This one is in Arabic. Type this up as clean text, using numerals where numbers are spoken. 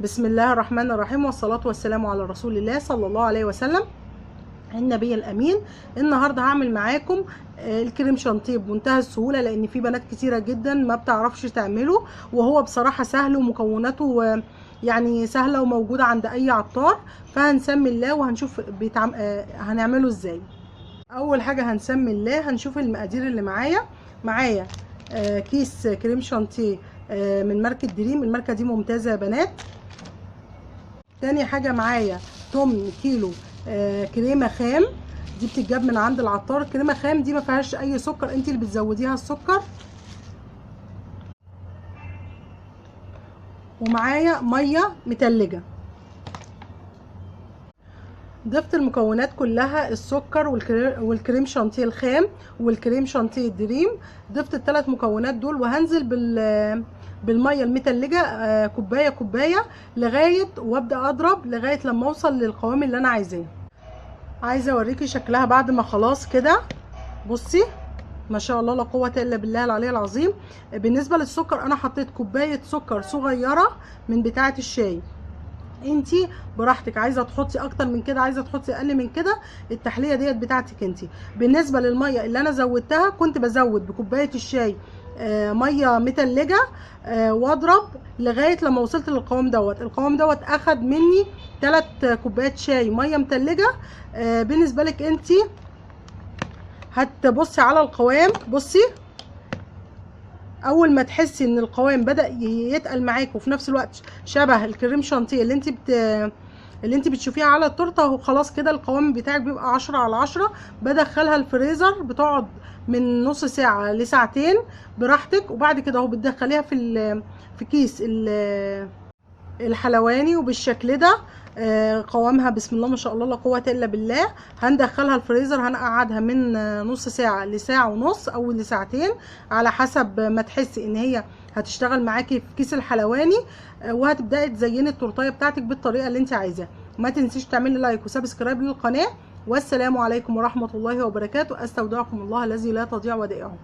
بسم الله الرحمن الرحيم، والصلاة والسلام على رسول الله صلى الله عليه وسلم النبي الأمين. النهاردة هعمل معاكم الكريم شانتيه بمنتهى السهولة، لأن في بنات كتيرة جدا ما بتعرفش تعمله، وهو بصراحة سهل ومكوناته يعني سهلة وموجودة عند أي عطار. فهنسمي الله وهنشوف هنعمله ازاي. أول حاجة هنسمي الله، هنشوف المقادير اللي معايا كيس كريم شانتيه من ماركة دريم. الماركة دي ممتازة يا بنات. تاني حاجة معايا 8 كيلو كريمة خام، دي بتتجاب من عند العطار. كريمة خام دي ما فيهاش اي سكر، انت اللي بتزوديها السكر. ومعايا مية متلجة. ضفت المكونات كلها، السكر والكريم شانتيه الخام والكريم شانتيه الدريم. ضفت الثلاث مكونات دول، وهنزل بالميه المتلجه كوبايه لغايه، وابدا اضرب لغايه لما اوصل للقوام اللي انا عايزاه. عايزه اوريكي شكلها بعد ما خلاص كده. بصي ما شاء الله لا قوه الا بالله العلي العظيم. بالنسبه للسكر انا حطيت كوبايه سكر صغيره من بتاعه الشاي. انتي براحتك، عايزه تحطي اكتر من كده، عايزه تحطي اقل من كده، التحليه ديت بتاعتك انتي. بالنسبه للميه اللي انا زودتها، كنت بزود بكوبايه الشاي ميه متلجه واضرب لغايه لما وصلت للقوام دوت. القوام دوت اخد مني 3 كوبايات شاي ميه متلجه. بالنسبه لك انتي هتبصي على القوام. بصي اول ما تحسي ان القوام بدأ يتقل معاك، وفي نفس الوقت شبه الكريم شانتيه اللي انت بتشوفيها على التورته، وخلاص كده القوام بتاعك بيبقى 10/10. بدخلها الفريزر، بتقعد من نص ساعه لساعتين براحتك. وبعد كده اهو بتدخليها في كيس الحلواني، وبالشكل ده قوامها بسم الله ما شاء الله لا قوه الا بالله. هندخلها الفريزر، هنقعدها من نص ساعه لساعه ونص او لساعتين، على حسب ما تحسي ان هي هتشتغل معاكي في كيس الحلواني. وهتبداي تزيني التورتايه بتاعتك بالطريقه اللي انت عايزاها. ما تنسيش تعملي لايك وسبسكرايب للقناه. والسلام عليكم ورحمه الله وبركاته. استودعكم الله الذي لا تضيع ودائعه.